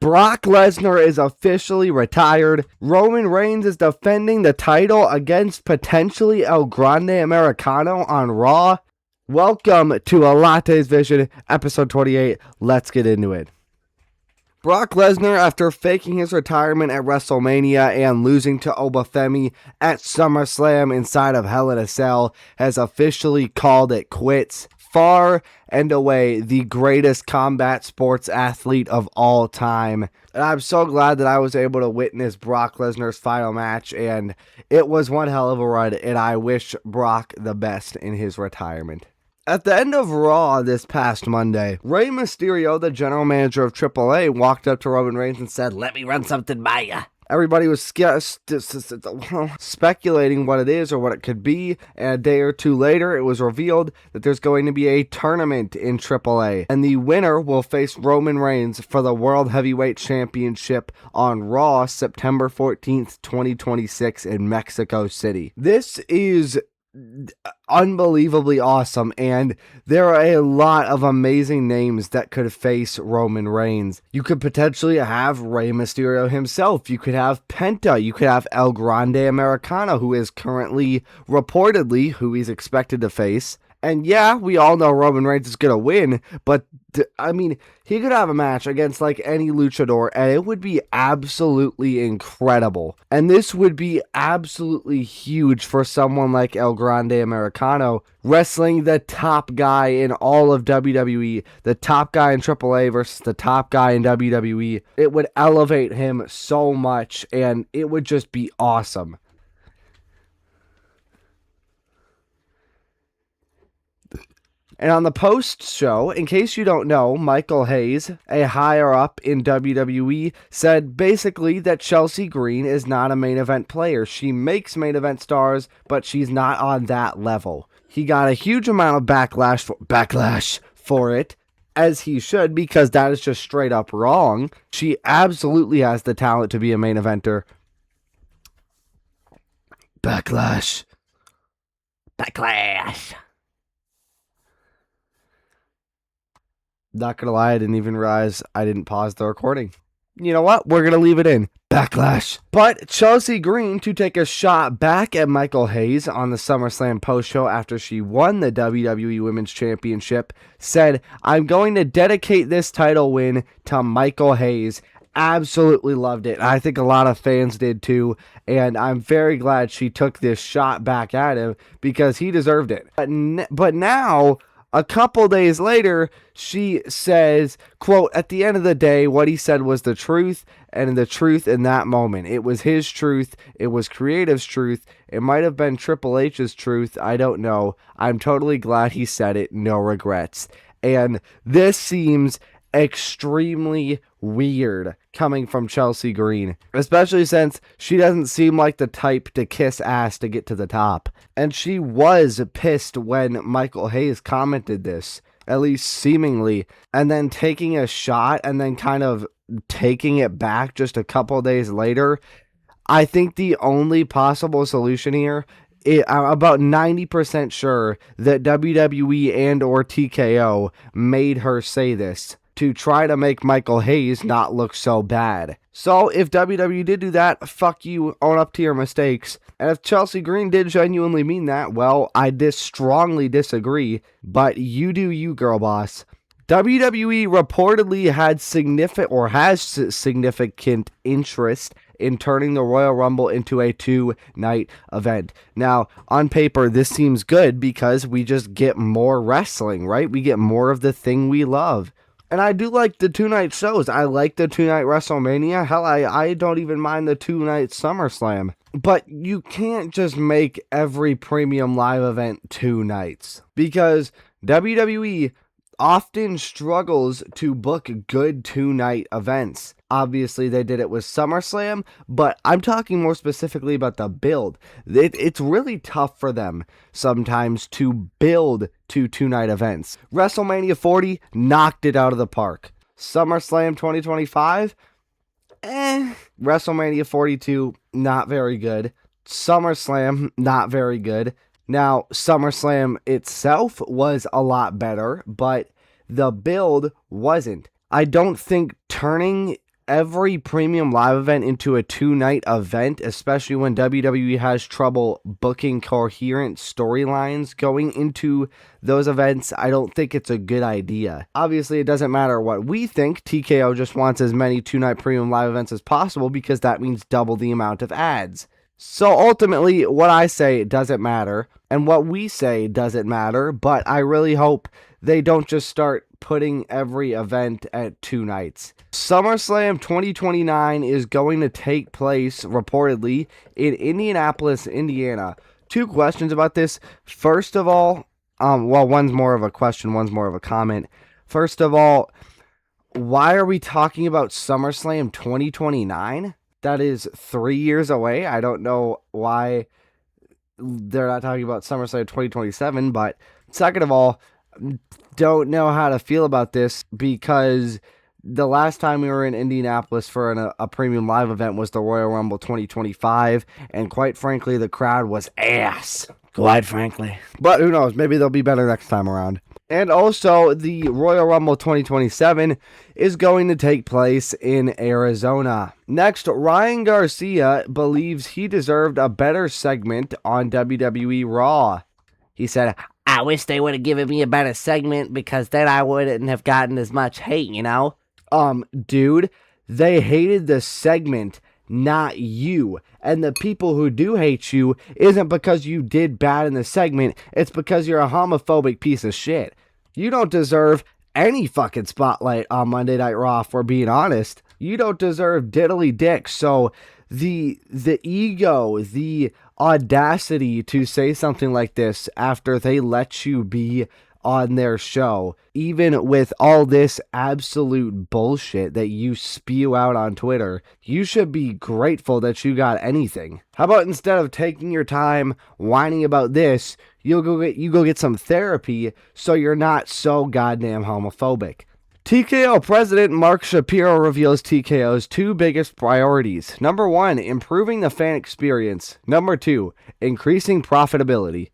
Brock Lesnar is officially retired. Roman Reigns is defending the title against potentially El Grande Americano on Raw. Welcome to a Lattes Vision, episode 28. Let's get into it. Brock Lesnar, after faking his retirement at WrestleMania and losing to Obafemi at SummerSlam inside of Hell in a Cell, has officially called it quits. Far and away the greatest combat sports athlete of all time. And I'm so glad that I was able to witness Brock Lesnar's final match, and it was one hell of a run, and I wish Brock the best in his retirement. At the end of Raw this past Monday, Rey Mysterio, the general manager of AAA, walked up to Roman Reigns and said, "Let me run something by ya." Everybody was speculating what it is or what it could be, and a day or two later, it was revealed that there's going to be a tournament in AAA, and the winner will face Roman Reigns for the World Heavyweight Championship on Raw, September 14th, 2026 in Mexico City. This is unbelievably awesome, and there are a lot of amazing names that could face Roman Reigns. You could potentially have Rey Mysterio himself. You could have Penta. You could have El Grande Americano, who is currently reportedly who he's expected to face. And yeah, we all know Roman Reigns is going to win, but I mean, he could have a match against like any luchador, and it would be absolutely incredible. And this would be absolutely huge for someone like El Grande Americano, wrestling the top guy in all of WWE, the top guy in AAA versus the top guy in WWE. It would elevate him so much, and it would just be awesome. And on the post-show, in case you don't know, Michael Hayes, a higher-up in WWE, said basically that Chelsea Green is not a main event player. She makes main event stars, but she's not on that level. He got a huge amount of backlash for it, as he should, because that is just straight up wrong. She absolutely has the talent to be a main eventer. Backlash. Not gonna lie, I didn't even realize I didn't pause the recording. You know what? We're gonna leave it in. Backlash. But Chelsea Green, to take a shot back at Michael Hayes on the SummerSlam post-show after she won the WWE Women's Championship, said, "I'm going to dedicate this title win to Michael Hayes." Absolutely loved it. I think a lot of fans did too, and I'm very glad she took this shot back at him because he deserved it. But now, a couple days later, she says, quote, "At the end of the day, what he said was the truth, and the truth in that moment. It was his truth. It was Creative's truth. It might have been Triple H's truth. I don't know. I'm totally glad he said it. No regrets." And this seems extremely weird coming from Chelsea Green, especially since she doesn't seem like the type to kiss ass to get to the top. And she was pissed when Michael Hayes commented this, at least seemingly, and then taking a shot and then kind of taking it back just a couple days later. I think the only possible solution here, I'm about 90% sure that WWE and or TKO made her say this to try to make Michael Hayes not look so bad. So if WWE did do that, fuck you, own up to your mistakes. And if Chelsea Green did genuinely mean that, well, I strongly disagree, but you do you, girl boss. WWE reportedly had has significant interest in turning the Royal Rumble into a 2-night event. Now, on paper, this seems good because we just get more wrestling, right? We get more of the thing we love. And I do like the 2-night shows. I like the 2-night WrestleMania. Hell, I don't even mind the 2-night SummerSlam. But you can't just make every premium live event 2 nights. Because WWE often struggles to book good 2-night events. Obviously, they did it with SummerSlam, but I'm talking more specifically about the build. It's really tough for them sometimes to build to 2-night events. WrestleMania 40 knocked it out of the park. SummerSlam 2025, WrestleMania 42, not very good. SummerSlam, not very good. Now, SummerSlam itself was a lot better, but the build wasn't. I don't think turning every premium live event into a 2-night event, especially when WWE has trouble booking coherent storylines going into those events, I don't think it's a good idea. Obviously, it doesn't matter what we think. TKO just wants as many 2-night premium live events as possible because that means double the amount of ads. So ultimately, what I say doesn't matter, and what we say doesn't matter, but I really hope they don't just start putting every event at 2 nights. SummerSlam 2029 is going to take place, reportedly, in Indianapolis, Indiana. 2 questions about this. First of all, one's more of a question, one's more of a comment. First of all, why are we talking about SummerSlam 2029? That is 3 years away. I don't know why they're not talking about SummerSlam 2027, but second of all, don't know how to feel about this because the last time we were in Indianapolis for a premium live event was the Royal Rumble 2025, and quite frankly, the crowd was ass. Quite frankly. But who knows, maybe they'll be better next time around. And also, the Royal Rumble 2027 is going to take place in Arizona. Next, Ryan Garcia believes he deserved a better segment on WWE Raw. He said, "I wish they would have given me a better segment because then I wouldn't have gotten as much hate, you know?" Dude, they hated the segment, not you. And the people who do hate you isn't because you did bad in the segment, it's because you're a homophobic piece of shit. You don't deserve any fucking spotlight on Monday Night Raw, if we're being honest. You don't deserve diddly dick. So the ego, the audacity to say something like this after they let you be on their show, even with all this absolute bullshit that you spew out on Twitter, you should be grateful that you got anything. How about instead of taking your time whining about this, you go get some therapy so you're not so goddamn homophobic. TKO President Mark Shapiro reveals TKO's 2 biggest priorities. Number 1, improving the fan experience. Number 2, increasing profitability.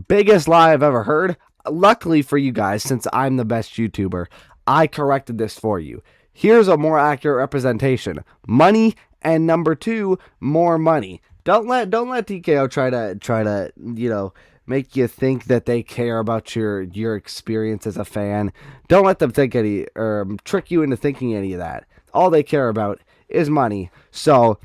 Biggest lie I've ever heard. Luckily for you guys, since I'm the best YouTuber, I corrected this for you. Here's a more accurate representation. Money, and number 2, more money. Don't let TKO try to make you think that they care about your experience as a fan. Don't let them trick you into thinking any of that. All they care about is money. So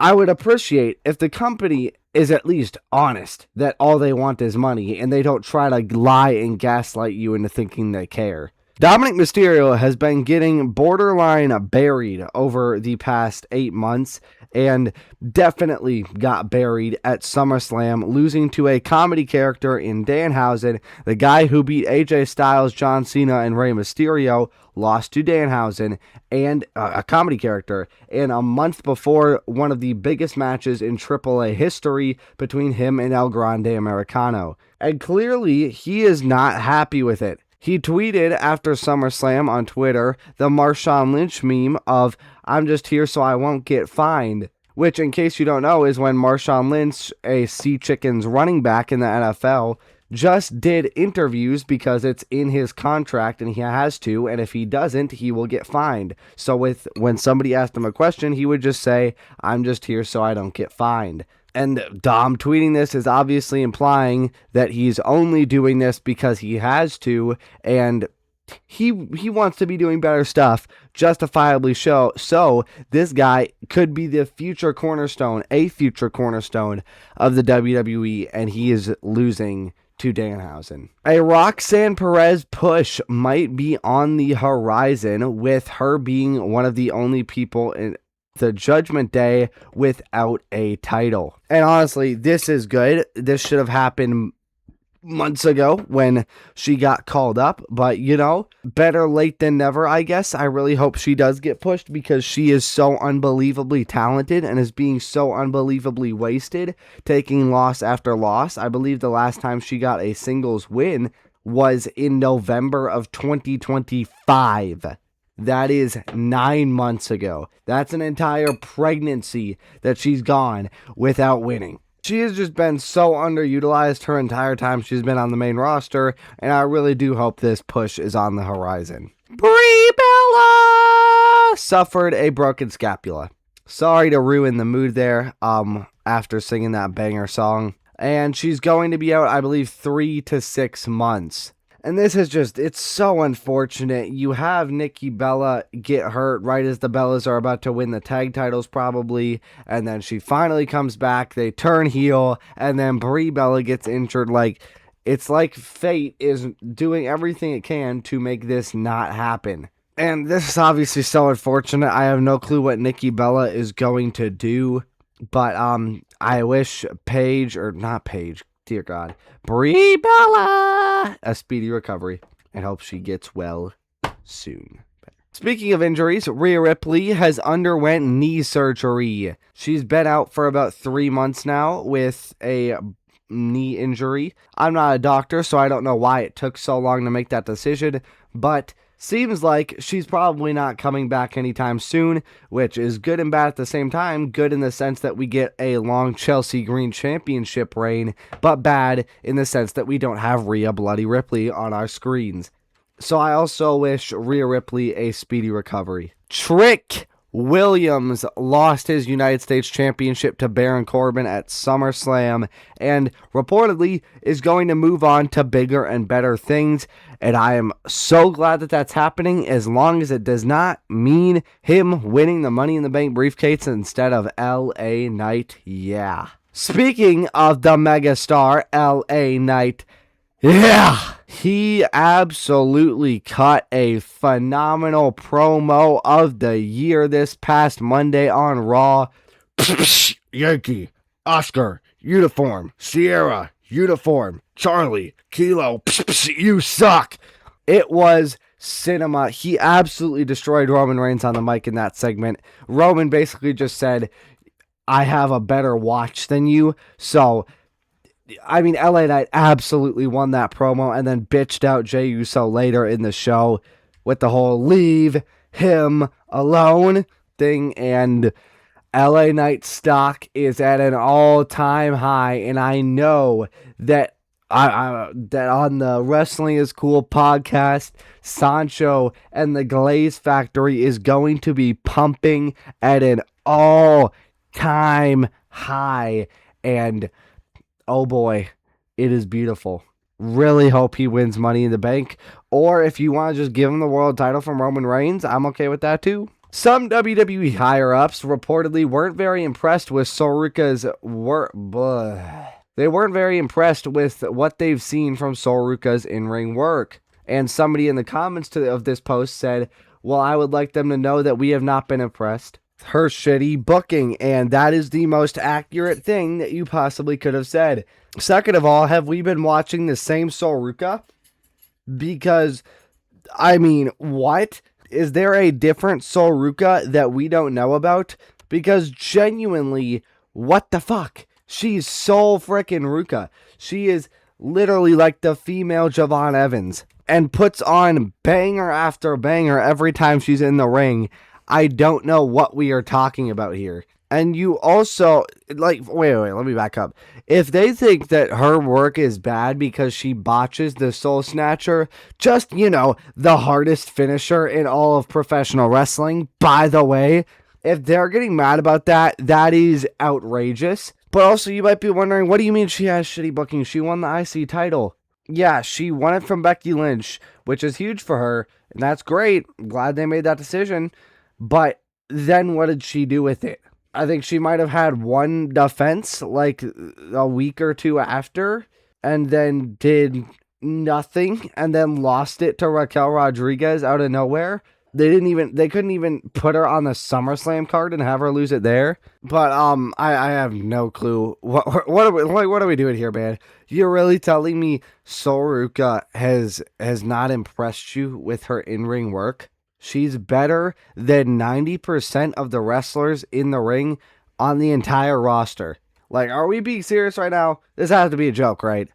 I would appreciate if the company is at least honest that all they want is money and they don't try to lie and gaslight you into thinking they care. Dominic Mysterio has been getting borderline buried over the past 8 months and definitely got buried at SummerSlam, losing to a comedy character in Danhausen. The guy who beat AJ Styles, John Cena, and Rey Mysterio lost to Danhausen, and a comedy character, and a month before one of the biggest matches in AAA history between him and El Grande Americano. And clearly, he is not happy with it. He tweeted after SummerSlam on Twitter the Marshawn Lynch meme of, "I'm just here so I won't get fined," which, in case you don't know, is when Marshawn Lynch, a Sea Chickens running back in the NFL, just did interviews because it's in his contract and he has to, and if he doesn't, he will get fined. So when somebody asked him a question, he would just say, "I'm just here so I don't get fined." And Dom tweeting this is obviously implying that he's only doing this because he has to, and he wants to be doing better stuff, justifiably so this guy could be a future cornerstone of the WWE, and he is losing to Danhausen. A Roxanne Perez push might be on the horizon, with her being one of the only people in the Judgment Day without a title. And honestly, this is good. This should have happened months ago when she got called up, but better late than never, I guess. I really hope she does get pushed because she is so unbelievably talented and is being so unbelievably wasted, taking loss after loss. I believe the last time she got a singles win was in November of 2025. That is 9 months ago. That's an entire pregnancy that she's gone without winning. She has just been so underutilized her entire time she's been on the main roster, and I really do hope this push is on the horizon. Brie Bella! Bella suffered a broken scapula. Sorry to ruin the mood there after singing that banger song. And she's going to be out, I believe, 3 to 6 months. And this is just, it's so unfortunate. You have Nikki Bella get hurt right as the Bellas are about to win the tag titles probably. And then she finally comes back. They turn heel. And then Brie Bella gets injured. It's like fate is doing everything it can to make this not happen. And this is obviously so unfortunate. I have no clue what Nikki Bella is going to do. But I wish dear God, Brie Bella a speedy recovery and hope she gets well soon. Speaking of injuries, Rhea Ripley has underwent knee surgery. She's been out for about 3 months now with a knee injury. I'm not a doctor, so I don't know why it took so long to make that decision, but seems like she's probably not coming back anytime soon, which is good and bad at the same time. Good in the sense that we get a long Chelsea Green championship reign, but bad in the sense that we don't have Rhea Bloody Ripley on our screens. So I also wish Rhea Ripley a speedy recovery. Trick Williams lost his United States Championship to Baron Corbin at SummerSlam and reportedly is going to move on to bigger and better things. And I am so glad that that's happening, as long as it does not mean him winning the Money in the Bank briefcase instead of LA Knight. Yeah. Speaking of the megastar, LA Knight. Yeah, he absolutely cut a phenomenal promo of the year this past Monday on Raw. Yankee, Oscar, uniform, Sierra, uniform, Charlie, Kilo, you suck. It was cinema. He absolutely destroyed Roman Reigns on the mic in that segment. Roman basically just said, I have a better watch than you, so I mean, LA Knight absolutely won that promo and then bitched out Jey Uso later in the show with the whole leave him alone thing. And LA Knight stock is at an all-time high. And I know that that on the Wrestling is Cool podcast, Sancho and the Glaze Factory is going to be pumping at an all-time high. And oh boy, it is beautiful. Really hope he wins Money in the Bank. Or if you want to just give him the world title from Roman Reigns, I'm okay with that too. Some WWE higher-ups reportedly weren't very impressed with Soruka's work. They weren't very impressed with what they've seen from Soruka's in-ring work. And somebody in the comments of this post said, well, I would like them to know that we have not been impressed. Her shitty booking, and that is the most accurate thing that you possibly could have said. Second of all, have we been watching the same Soruka? Because, I mean, what? Is there a different Soruka that we don't know about? Because genuinely, what the fuck? She's so frickin' Ruka. She is literally like the female Javon Evans and puts on banger after banger every time she's in the ring. I don't know what we are talking about here. And you also, wait, let me back up. If they think that her work is bad because she botches the Soul Snatcher, just, the hardest finisher in all of professional wrestling, by the way, if they're getting mad about that, that is outrageous. But also, you might be wondering, what do you mean she has shitty booking? She won the IC title. Yeah, she won it from Becky Lynch, which is huge for her, and that's great. I'm glad they made that decision. But then what did she do with it? I think she might have had one defense like a week or two after, and then did nothing, and then lost it to Raquel Rodriguez out of nowhere. They couldn't even put her on the SummerSlam card and have her lose it there. But I have no clue. What are we doing here, man? You're really telling me Soruka has not impressed you with her in-ring work? She's better than 90% of the wrestlers in the ring on the entire roster. Are we being serious right now? This has to be a joke, right?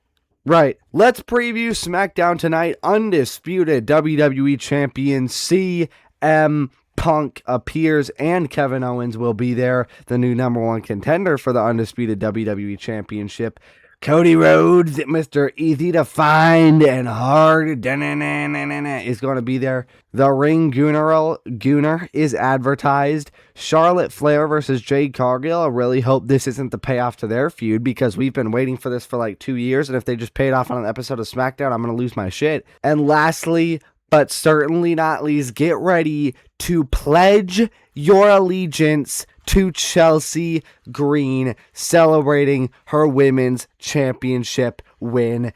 Right. Let's preview SmackDown tonight. Undisputed WWE Champion CM Punk appears and Kevin Owens will be there, the new number one contender for the Undisputed WWE Championship. Cody Rhodes, Mr. Easy to Find and Hard, is going to be there. The Ring Gooner is advertised. Charlotte Flair versus Jade Cargill. I really hope this isn't the payoff to their feud, because we've been waiting for this for like 2 years, and if they just paid off on an episode of SmackDown, I'm going to lose my shit. And lastly, but certainly not least, get ready to pledge your allegiance to Chelsea Green, celebrating her women's championship win.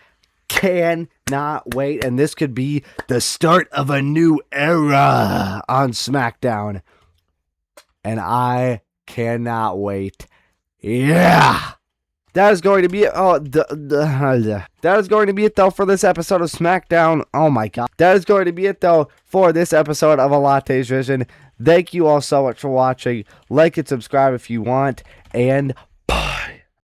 Cannot wait, and this could be the start of a new era on SmackDown, and I cannot wait. Yeah! That is going to be it. That is going to be it, though, for this episode of SmackDown. Oh my god. That is going to be it, though, for this episode of A Latte's Vision. Thank you all so much for watching. Like and subscribe if you want. And